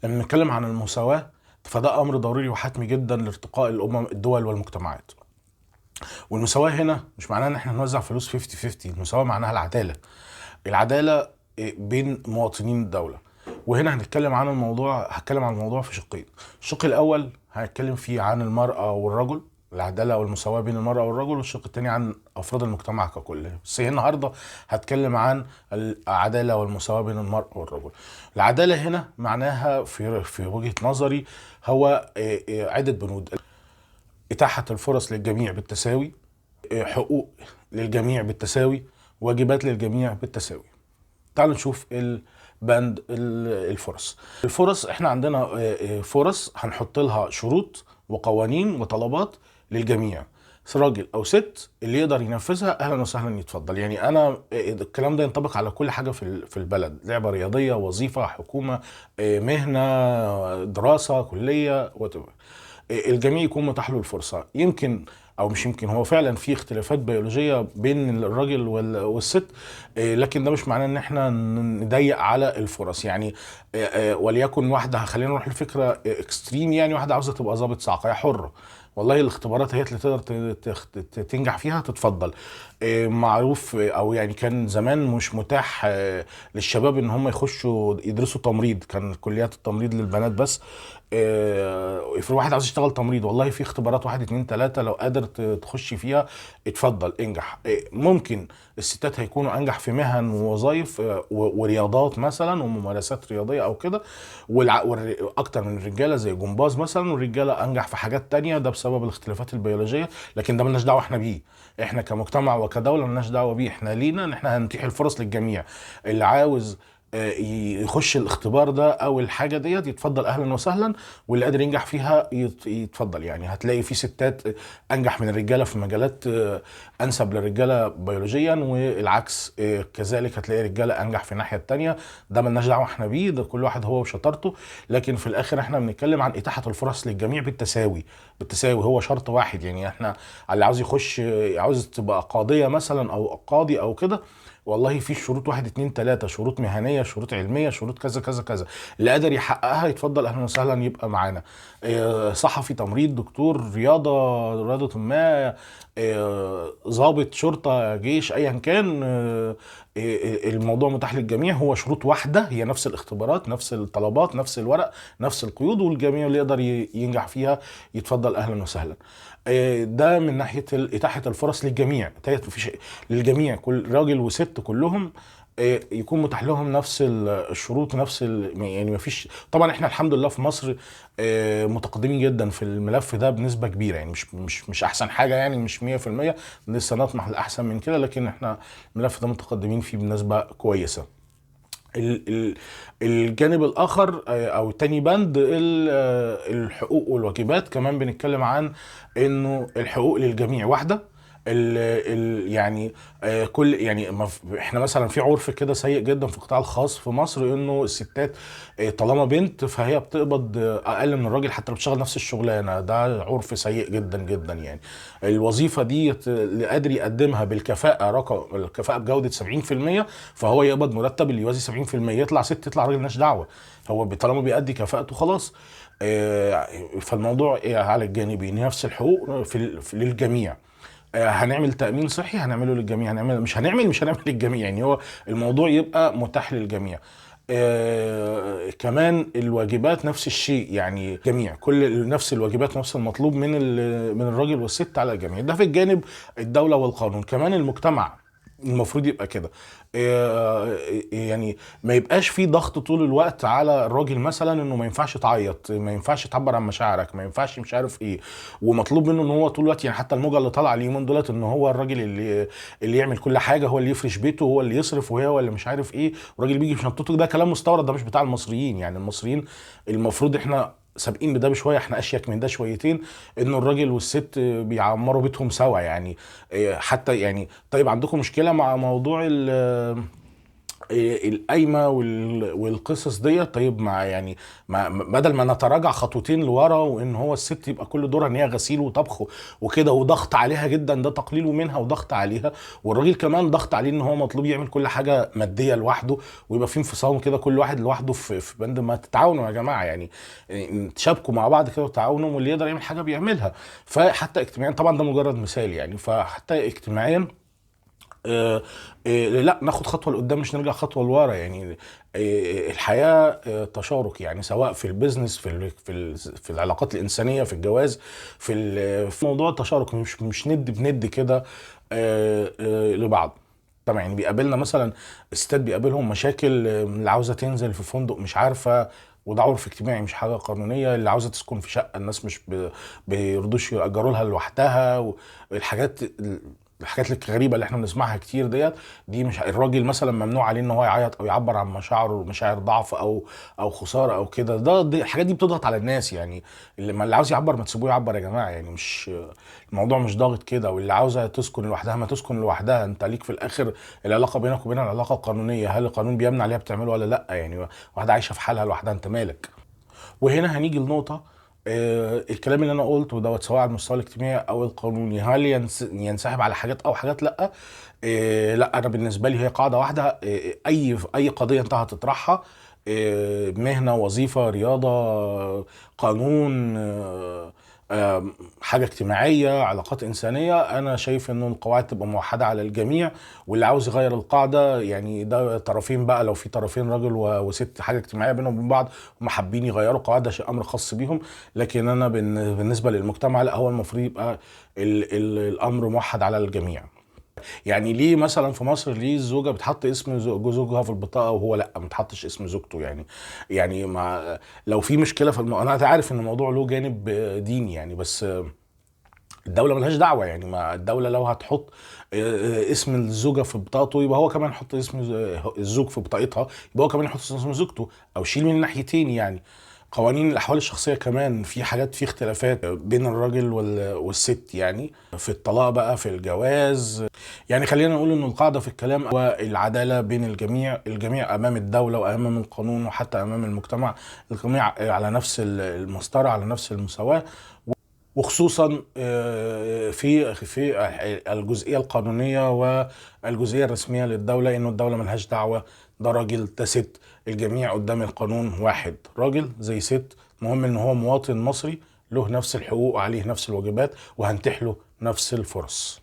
لما نتكلم عن المساواة فده أمر ضروري وحتمي جدا لارتقاء الدول والمجتمعات. والمساواة هنا مش معناها إن احنا نوزع فلوس 50-50، المساواة معناها العدالة. العدالة بين مواطنين الدولة. وهنا هتكلم عن الموضوع في شقين. الشق الأول هنتكلم فيه عن المرأة والرجل، العدالة والمساواة بين المرأة والرجل، والشق الثاني عن أفراد المجتمع ككل. بس هي النهاردة هتكلم عن العدالة والمساواة بين المرأة والرجل. العدالة هنا معناها في وجهة نظري هو عدة بنود: إتاحة الفرص للجميع بالتساوي، حقوق للجميع بالتساوي، واجبات للجميع بالتساوي. تعالوا نشوف الفرص. احنا عندنا فرص هنحط لها شروط وقوانين وطلبات للجميع، راجل او ست، اللي يقدر ينفذها اهلا وسهلا يتفضل. يعني انا الكلام ده ينطبق على كل حاجه في البلد: لعبه رياضيه، وظيفه، حكومه، مهنه، دراسه، كليه، الجميع يكون متاح له الفرصه. يمكن او مش يمكن، هو فعلا في اختلافات بيولوجيه بين الراجل والست، لكن ده مش معناه ان احنا نضيق على الفرص. يعني وليكن واحده، خلينا نروح لفكره اكستريم، يعني واحده عاوزه تبقى ضابط صاعقه، هي حره، والله الاختبارات هي اللي تقدر تنجح فيها، تتفضل. معروف او يعني كان زمان مش متاح للشباب ان هم يخشوا يدرسوا تمريض، كان كليات التمريض للبنات بس. في واحد عاوز يشتغل تمريض، والله في اختبارات 1 2 3، لو قادر تخش فيها اتفضل انجح. ممكن الستات هيكونوا انجح في مهن ووظائف ورياضات مثلا وممارسات رياضيه او كده، اكتر من الرجاله زي جمباز مثلا، والرجاله انجح في حاجات تانية، ده بسبب الاختلافات البيولوجيه. لكن ده ملناش دعوه احنا بيه، احنا كمجتمع وكدوله ملناش دعوه بيه. احنا لينا ان احنا هنتيح الفرص للجميع. اللي عاوز يخش الاختبار ده او الحاجه ديت يتفضل اهلا وسهلا، واللي قادر ينجح فيها يتفضل. يعني هتلاقي في ستات انجح من الرجاله في مجالات انسب للرجاله بيولوجيا، والعكس كذلك هتلاقي رجاله انجح في الناحيه التانيه. ده ملناش دعوه احنا بيه، ده كل واحد هو وشطارته. لكن في الاخر احنا بنتكلم عن اتاحه الفرص للجميع بالتساوي. بالتساوي هو شرط واحد. يعني احنا اللي عاوز يخش، عاوز تبقى قاضيه مثلا او قاضي او كده، والله في شروط 1 2 3، شروط مهنيه، شروط علميه، شروط كذا كذا كذا، اللي قادر يحققها يتفضل اهلا وسهلا يبقى معانا. صحفي، تمريض، دكتور، رياضه ما، ضابط شرطه، جيش، ايا كان، الموضوع متاح للجميع. هو شروط واحده، هي نفس الاختبارات، نفس الطلبات، نفس الورق، نفس القيود، والجميع اللي يقدر ينجح فيها يتفضل اهلا وسهلا. ده من ناحيه اتاحه الفرص للجميع. للجميع، كل راجل وست كلهم يكون متاح لهم نفس الشروط، يعني ما فيش. طبعا احنا الحمد لله في مصر متقدمين جدا في الملف ده بنسبه كبيره، يعني مش احسن حاجه، يعني مش 100%، لسه نطمح لاحسن من كده، لكن احنا الملف ده متقدمين فيه بنسبه كويسه. الجانب الاخر او تاني بند الحقوق والواجبات، كمان بنتكلم عن انه الحقوق للجميع واحده. يعني كل يعني احنا مثلا في عرف كده سيء جدا في القطاع الخاص في مصر، انه الستات طالما بنت فهي بتقبض اقل من الراجل حتى لو بتشتغل نفس الشغلانه. ده عرف سيء جدا جدا. يعني الوظيفه دي اللي قادر يقدمها بالكفاءه، رقم الكفاءه بجوده 70%، فهو يقبض مرتب اللي يوازي 70%. يطلع ست يطلع راجل مالناش دعوه، هو طالما بيأدي كفاءته خلاص. فالموضوع على الجانبين نفس الحقوق للجميع. هنعمل تأمين صحي هنعمله للجميع، مش هنعمل للجميع. يعني هو الموضوع يبقى متاح للجميع. كمان الواجبات نفس الشيء، يعني جميع كل نفس الواجبات، نفس المطلوب من الراجل والست على الجميع. ده في الجانب الدولة والقانون. كمان المجتمع المفروض يبقى كده. يعني ما يبقاش في ضغط طول الوقت على الراجل مثلا انه ما ينفعش تعيط، ما ينفعش تعبر عن مشاعرك، ما ينفعش مش عارف ايه، ومطلوب منه ان هو طول الوقت. يعني حتى الموجه اللي طالعه اليومين دولت ان هو الراجل اللي يعمل كل حاجه، هو اللي يفرش بيته، هو اللي يصرف، وهي هو اللي مش عارف ايه، والراجل بيجي في شنطته. ده كلام مستورد، ده مش بتاع المصريين. يعني المصريين المفروض احنا سابقين بده بشويه، احنا اشيك من ده شويتين، انه الراجل والست بيعمروا بيتهم سوا. يعني حتى يعني طيب عندكم مشكله مع موضوع القايمه والقصص دي. طيب مع يعني بدل ما نتراجع خطوتين لورا، وان هو الست يبقى كل دورها ان هي غسيل وطبخ وكده وضغط عليها جدا، ده تقليل منها وضغط عليها. والراجل كمان ضغط عليه ان هو مطلوب يعمل كل حاجه ماديه لوحده، ويبقى في انفصام كده كل واحد لوحده في بند. ما تتعاونوا يا جماعه يعني، تشابكوا مع بعض كده وتعاونوا، واللي يقدر يعمل حاجه بيعملها. فحتى اجتماعيا طبعا ده مجرد مثال يعني، فحتى اجتماعيا لا ناخد خطوه لقدام مش نرجع خطوه لورا يعني. الحياه تشارك يعني، سواء في البيزنس، في العلاقات الانسانيه، في الجواز، في موضوع التشارك، مش ند بند كده لبعض. طبعا يعني بيقابلنا مثلا الستات بيقابلهم مشاكل، اللي عاوزه تنزل في فندق مش عارفه، وده عرف اجتماعي مش حاجه قانونيه. اللي عاوزه تسكن في شقه الناس مش بيرضوش يأجروا لها لوحدها. والحاجات الغريبه اللي احنا بنسمعها كتير ديت، دي مش الراجل مثلا ممنوع عليه ان هو يعيط او يعبر عن مشاعره، مشاعر ضعف او خساره او كده. دي الحاجات دي بتضغط على الناس يعني. اللي عاوز يعبر ما تسيبوه يعبر يا جماعه يعني، مش الموضوع مش ضاغط كده. واللي عاوزه تسكن لوحدها ما تسكن لوحدها. انت ليك في الاخر العلاقه بينك وبينها العلاقه قانونيه، هل القانون بيمنع عليها بتعمله ولا لا يعني؟ واحده عايشه في حالها لوحدها، انت مالك؟ وهنا هنيجي لنقطة، الكلام اللي انا قلته دوت سواء على المستوى الاجتماعي او القانوني، هل ينسحب على حاجات او حاجات لا؟ لا، انا بالنسبة لي هي قاعدة واحدة. اي قضية انت هتطرحها، مهنة، وظيفة، رياضة، قانون، حاجة اجتماعية، علاقات إنسانية، أنا شايف إنه القواعد تبقى موحدة على الجميع. واللي عاوز يغير القاعدة يعني ده طرفين بقى، لو في طرفين راجل وست حاجة اجتماعية بينهم وبين بعض، هم حابين يغيروا قواعد، ده شيء أمر خاص بيهم. لكن أنا بالنسبة للمجتمع لا، هو المفروض يبقى الأمر موحد على الجميع. يعني ليه مثلا في مصر ليه الزوجه بتحط اسم زوجها في البطاقه وهو لا ما تحطش اسم زوجته يعني؟ يعني لو في مشكله في انا عارف ان الموضوع له جانب ديني يعني، بس الدوله ملهاش دعوه يعني. ما الدوله لو هتحط اسم الزوجه في بطاقته، يبقى هو كمان يحط اسم الزوج في بطاقتها، يبقى هو كمان يحط اسم زوجته، او شيل من الناحيتين يعني. قوانين الاحوال الشخصيه كمان في حاجات، في اختلافات بين الراجل والست يعني، في الطلاق بقى، في الجواز. يعني خلينا نقول ان القاعده في الكلام هو العداله بين الجميع، الجميع امام الدوله وامام القانون وحتى امام المجتمع، الجميع على نفس المسطره، على نفس المساواه. وخصوصا في الجزئيه القانونيه والجزئيه الرسميه للدوله، انه الدوله ملهاش دعوه ده راجل ده ست، الجميع قدام القانون واحد، راجل زي ست. مهم ان هو مواطن مصري له نفس الحقوق وعليه نفس الواجبات، وهنتح له نفس الفرص.